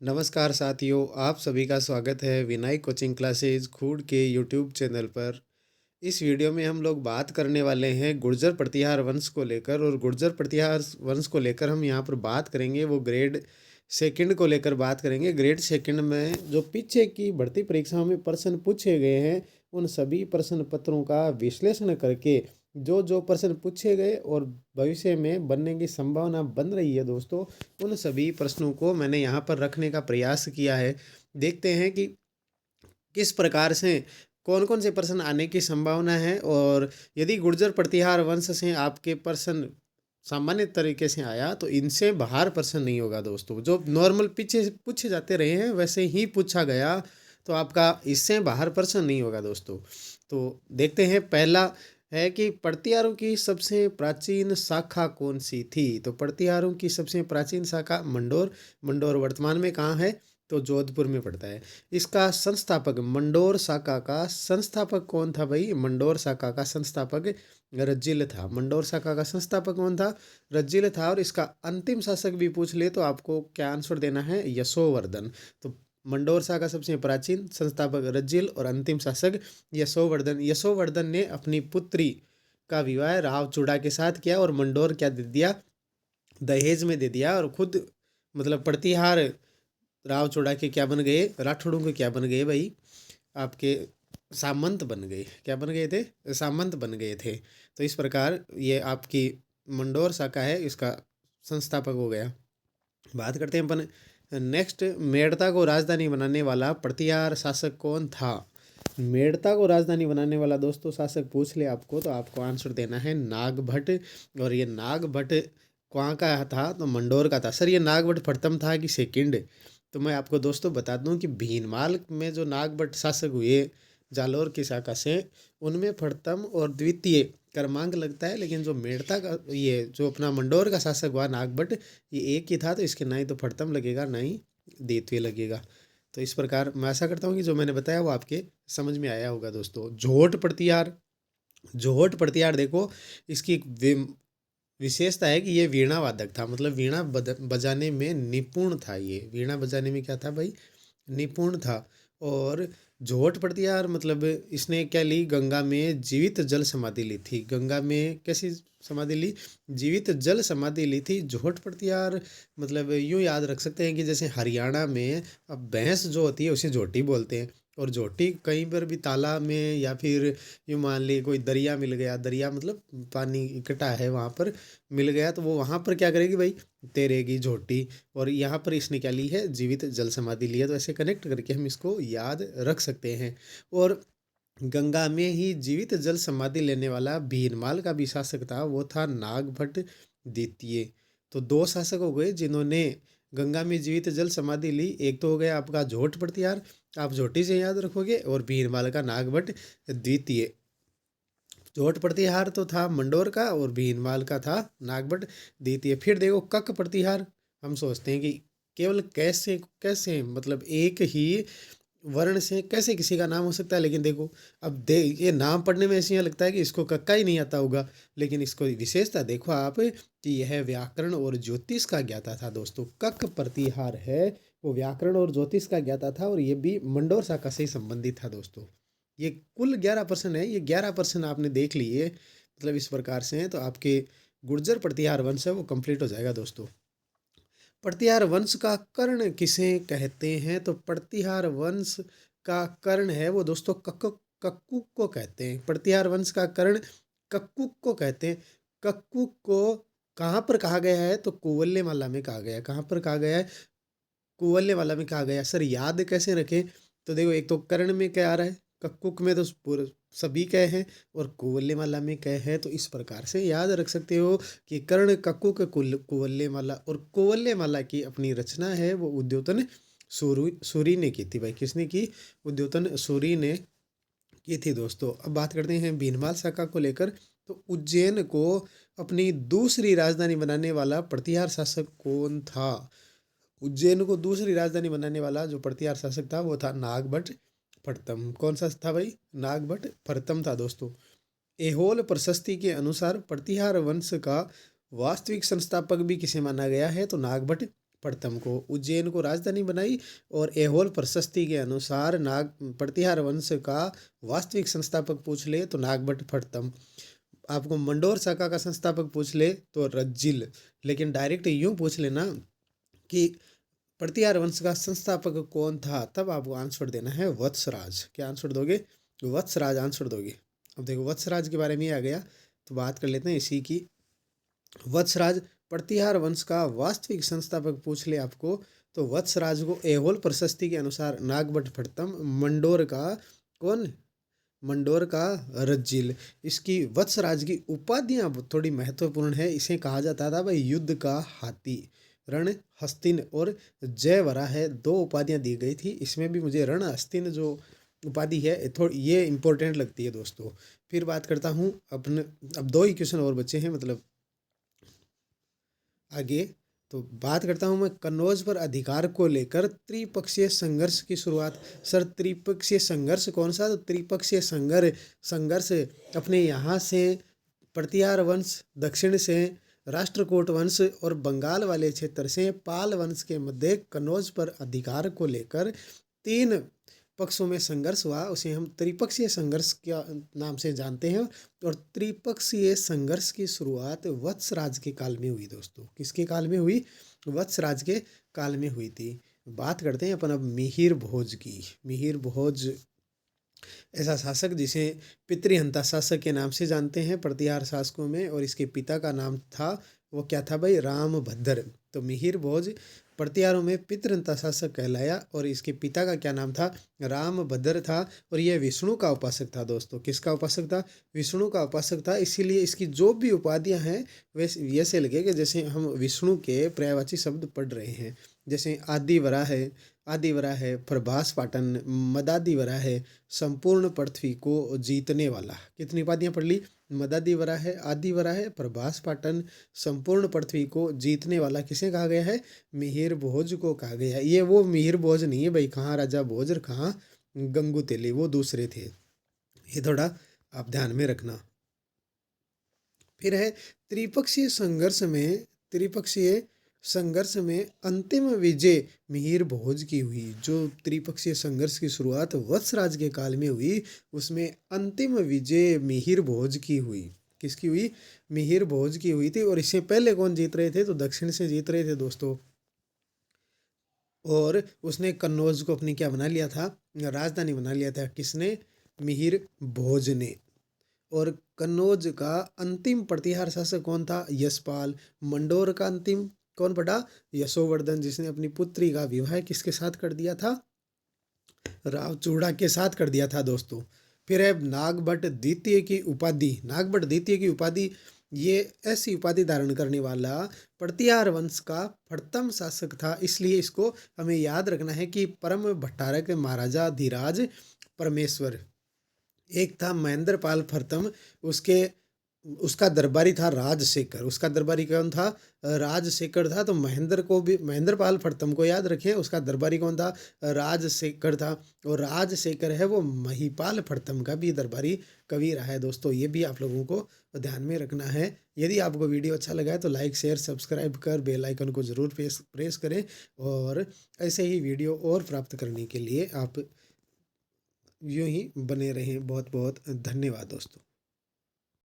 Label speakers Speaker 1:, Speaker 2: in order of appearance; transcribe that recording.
Speaker 1: नमस्कार साथियों, आप सभी का स्वागत है विनायक कोचिंग क्लासेज खूड़ के यूट्यूब चैनल पर। इस वीडियो में हम लोग बात करने वाले हैं गुर्जर प्रतिहार वंश को लेकर। और गुर्जर प्रतिहार वंश को लेकर हम यहाँ पर बात करेंगे वो ग्रेड सेकंड को लेकर बात करेंगे। ग्रेड सेकंड में जो पीछे की भर्ती परीक्षाओं में प्रश्न पूछे गए हैं उन सभी प्रश्न पत्रों का विश्लेषण करके जो जो प्रश्न पूछे गए और भविष्य में बनने की संभावना बन रही है दोस्तों, उन सभी प्रश्नों को मैंने यहाँ पर रखने का प्रयास किया है। देखते हैं कि किस प्रकार से कौन कौन से प्रश्न आने की संभावना है। और यदि गुर्जर प्रतिहार वंश से आपके प्रश्न सामान्य तरीके से आया तो इनसे बाहर प्रश्न नहीं होगा दोस्तों। जो नॉर्मल पीछे से पूछे जाते रहे हैं वैसे ही पूछा गया तो आपका इससे बाहर प्रश्न नहीं होगा दोस्तों। तो देखते हैं, पहला है कि प्रतिहारों की सबसे प्राचीन शाखा कौन सी थी। तो प्रतिहारों की सबसे प्राचीन शाखा मंडोर। मंडोर वर्तमान में कहाँ है? तो जोधपुर में पड़ता है। इसका संस्थापक, मंडोर शाखा का संस्थापक कौन था भाई? मंडोर शाखा का संस्थापक रज्जिल था। मंडोर शाखा का संस्थापक कौन था? रज्जिल था। और इसका अंतिम शासक भी पूछ ले तो आपको क्या आंसर देना है? यशोवर्धन। तो मंडोर शाखा सबसे प्राचीन, संस्थापक रज्जिल और अंतिम शासक यशोवर्धन। यशोवर्धन ने अपनी पुत्री का विवाह राव चूड़ा के साथ किया और मंडोर क्या दे दिया? दहेज में दे दिया। और खुद मतलब प्रतिहार राव चूड़ा के क्या बन गए? राठौड़ों के क्या बन गए भाई? आपके सामंत बन गए। क्या बन गए थे? सामंत बन गए थे। तो इस प्रकार ये आपकी मंडोर शाखा है, इसका संस्थापक हो गया। बात करते हैं अपन नेक्स्ट, मेड़ता को राजधानी बनाने वाला प्रतिहार शासक कौन था? मेड़ता को राजधानी बनाने वाला दोस्तों शासक पूछ ले आपको तो आपको आंसर देना है नागभट्ट। और ये नागभट्ट कहाँ का था? तो मंडोर का था। सर ये नागभट्ट प्रथम था कि सेकंड? तो मैं आपको दोस्तों बता दूं कि भीनमाल में जो नागभट्ट शासक हुए जालौर की शाखा से, उनमें प्रथम और द्वितीय क्रमांक लगता है। लेकिन जो मेड़ता का, ये जो अपना मंडोर का शासक हुआ नागभट्ट, ये एक ही था। तो इसके ना ही तो प्रथम लगेगा ना ही द्वितीय लगेगा। तो इस प्रकार मैं आशा करता हूँ कि जो मैंने बताया वो आपके समझ में आया होगा दोस्तों। जोहट प्रतिहार, जोहट प्रतिहार देखो, इसकी एक विशेषता है कि ये वीणा वादक था। मतलब वीणा बजाने में निपुण था। ये वीणा बजाने में क्या था भाई? निपुण था। और जोहट प्रतिहार मतलब इसने क्या ली? गंगा में जीवित जल समाधि ली थी। गंगा में कैसी समाधि ली? जीवित जल समाधि ली थी। जोहट प्रतिहार मतलब यूँ याद रख सकते हैं कि जैसे हरियाणा में अब भैंस जो होती है उसे जोटी बोलते हैं। और जोटी कहीं पर भी तालाब में या फिर यूँ मान ली कोई दरिया मिल गया, दरिया मतलब पानी इकट्ठा है वहाँ पर मिल गया, तो वो वहाँ पर क्या करेगी भाई? तैरेगी झोटी। और यहाँ पर इसने क्या ली है? जीवित जल समाधि ली है। तो ऐसे कनेक्ट करके हम इसको याद रख सकते हैं। और गंगा में ही जीवित जल समाधि लेने वाला भीनमाल का भी शासक था, वो था नागभट्ट द्वितीय। तो दो शासक हो गए जिन्होंने गंगा में जीवित जल समाधि ली। एक तो हो गया आपका जोहट प्रतिहार, आप झोटी से याद रखोगे, और भीनमाल का नागभट्ट द्वितीय। जोट प्रतिहार तो था मंडोर का और भीनमाल का था नागभट्ट द्वितीय। फिर देखो कक प्रतिहार, हम सोचते हैं कि केवल कैसे कैसे मतलब एक ही वर्ण से कैसे किसी का नाम हो सकता है। लेकिन देखो अब ये नाम पढ़ने में ऐसे लगता है कि इसको कक्का ही नहीं आता होगा। लेकिन इसको विशेषता देखो आप कि यह व्याकरण और ज्योतिष का ज्ञाता था दोस्तों। कक प्रतिहार है वो व्याकरण और ज्योतिष का ज्ञाता था और ये भी मंडोर शाखा से ही संबंधित था दोस्तों। ये कुल 11% है। ये 11% आपने देख लिए मतलब इस प्रकार से हैं तो आपके गुर्जर प्रतिहार वंश है वो कंप्लीट हो जाएगा दोस्तों। प्रतिहार वंश का कर्ण किसे कहते हैं? तो प्रतिहार वंश का कर्ण है वो दोस्तों कक्कुक को कहते हैं। प्रतिहार वंश का कर्ण कक्कुक को कहते हैं। कक्कुक को कहाँ पर कहा गया है? तो कुवल्लेमाला में कहा गया है। कहाँ पर कहा गया है? कुवल्लेमाला में कहा गया। सर याद कैसे रखें? तो देखो एक तो कर्ण में क्या आ रहा है, कक्कुक में तो पूरे सभी कह हैं, और कुवल्लेमाला में कह है। तो इस प्रकार से याद रख सकते हो कि कर्ण, कक्कुक, कुवल्लेमाला। और कुवल्लेमाला की अपनी रचना है वो उद्योतन सूरी ने की थी भाई। किसने की? उद्योतन सूरी ने की थी दोस्तों। अब बात करते हैं भीनमाल शाखा को लेकर। तो उज्जैन को अपनी दूसरी राजधानी बनाने वाला प्रतिहार शासक कौन था? उज्जैन को दूसरी राजधानी बनाने वाला जो प्रतिहार शासक था वो था नागभट्ट प्रथम। कौन सा था भाई? नागभट्ट प्रथम था दोस्तों। एहोल प्रशस्ति के अनुसार प्रतिहार वंश का वास्तविक संस्थापक भी किसे माना गया है? तो नागभट्ट प्रथम को उज्जैन को राजधानी बनाई। और ऐहोल प्रशस्ति के अनुसार प्रतिहार वंश का वास्तविक संस्थापक पूछ ले तो नागभट्ट प्रथम। आपको मंडोर शाखा का संस्थापक पूछ ले तो रज्जिल। लेकिन डायरेक्ट यूं पूछ लेना कि प्रतिहार वंश का संस्थापक कौन था, तब आपको आंसर देना है वत्सराज। क्या आंसर दोगे? वत्सराज आंसर दोगे। अब देखो वत्सराज के बारे में आ गया तो बात कर लेते हैं इसी की। वत्सराज प्रतिहार वंश का वास्तविक संस्थापक पूछ ले आपको तो वत्सराज को ऐहोल प्रशस्ति के अनुसार नागभट्ट प्रथम, मंडोर का कौन? मंडोर का रज्जिल। इसकी वत्सराज की उपाधियां थोड़ी महत्वपूर्ण है। इसे कहा जाता था भाई युद्ध का हाथी। रण हस्तिन और जयवरा है, दो उपाधियां दी गई थी। इसमें भी मुझे रण हस्तिन जो उपाधि है थोड़ी ये इंपॉर्टेंट लगती है दोस्तों। फिर बात करता हूँ अपने, अब दो ही क्वेश्चन और बचे हैं मतलब आगे। तो बात करता हूँ मैं कन्नौज पर अधिकार को लेकर त्रिपक्षीय संघर्ष की शुरुआत। सर त्रिपक्षीय संघर्ष कौन सा? तो त्रिपक्षीय संघर्ष अपने यहाँ से प्रतिहार वंश, दक्षिण से राष्ट्रकूट वंश और बंगाल वाले क्षेत्र से पाल वंश के मध्य कन्नौज पर अधिकार को लेकर 3 पक्षों में संघर्ष हुआ। उसे हम त्रिपक्षीय संघर्ष के नाम से जानते हैं। और त्रिपक्षीय संघर्ष की शुरुआत वत्सराज के काल में हुई दोस्तों। किसके काल में हुई? वत्सराज के काल में हुई थी। बात करते हैं अपन अब मिहिर भोज की। मिहिर भोज ऐसा शासक जिसे पितृहंता शासक के नाम से जानते हैं प्रतिहार शासकों में। और इसके पिता का नाम था, वो क्या था भाई? रामभद्र। तो मिहिर भोज प्रतिहारों में पितृहंता शासक कहलाया। और इसके पिता का क्या नाम था? रामभद्र था। और यह विष्णु का उपासक था दोस्तों। किसका उपासक था? विष्णु का उपासक था। इसीलिए इसकी जो भी उपाधियां हैं वैसे ऐसे लगे कि जैसे हम विष्णु के पर्यायवाची शब्द पढ़ रहे हैं। जैसे आदिवरा है, प्रभास पाटन, मदादिवरा है, संपूर्ण पृथ्वी को जीतने वाला। कितनी उपाधियां पढ़ ली? मदादिवरा है, आदिवरा है, प्रभास पाटन, संपूर्ण पृथ्वी को जीतने वाला। किसे कहा गया है? मिहिर भोज को कहा गया है। ये वो मिहिर भोज नहीं है भाई, कहाँ राजा भोज और कहाँ गंगू तेली, वो दूसरे थे। ये थोड़ा आप ध्यान में रखना। फिर है त्रिपक्षीय संघर्ष में अंतिम विजय मिहिर भोज की हुई। जो त्रिपक्षीय संघर्ष की शुरुआत वत्सराज के काल में हुई, उसमें अंतिम विजय मिहिर भोज की हुई। किसकी हुई? मिहिर भोज की हुई थी। और इससे पहले कौन जीत रहे थे? तो दक्षिण से जीत रहे थे दोस्तों। और उसने कन्नौज को अपनी क्या बना लिया था? राजधानी बना लिया था। किसने? मिहिर भोज ने। और कन्नौज का अंतिम प्रतिहार शासक कौन था? यशपाल। मंडोर का अंतिम कौन पड़ा? यशोवर्धन, जिसने अपनी पुत्री का विवाह किसके साथ कर दिया था? रावचूड़ा के साथ कर दिया था दोस्तों। फिर है नागभट्ट द्वितीय की उपाधि। नागभट्ट द्वितीय की उपाधि ये ऐसी उपाधि धारण करने वाला प्रतिहार वंश का प्रथम शासक था। इसलिए इसको हमें याद रखना है कि परम भट्टारक महाराजा धीराज परमेश्वर। एक था महेंद्रपाल प्रथम, उसका दरबारी था राजशेखर। उसका दरबारी कौन था? राजशेखर था। तो महेंद्रपाल प्रथम को याद रखें, उसका दरबारी कौन था? राजशेखर था। और राजशेखर है वो महिपाल प्रथम का भी दरबारी कवि रहा है दोस्तों। ये भी आप लोगों को ध्यान में रखना है। यदि आपको वीडियो अच्छा लगा है तो लाइक शेयर सब्सक्राइब कर बेल आइकन को ज़रूर प्रेस करें। और ऐसे ही वीडियो और प्राप्त करने के लिए आप यूं ही बने रहें। बहुत बहुत धन्यवाद दोस्तों।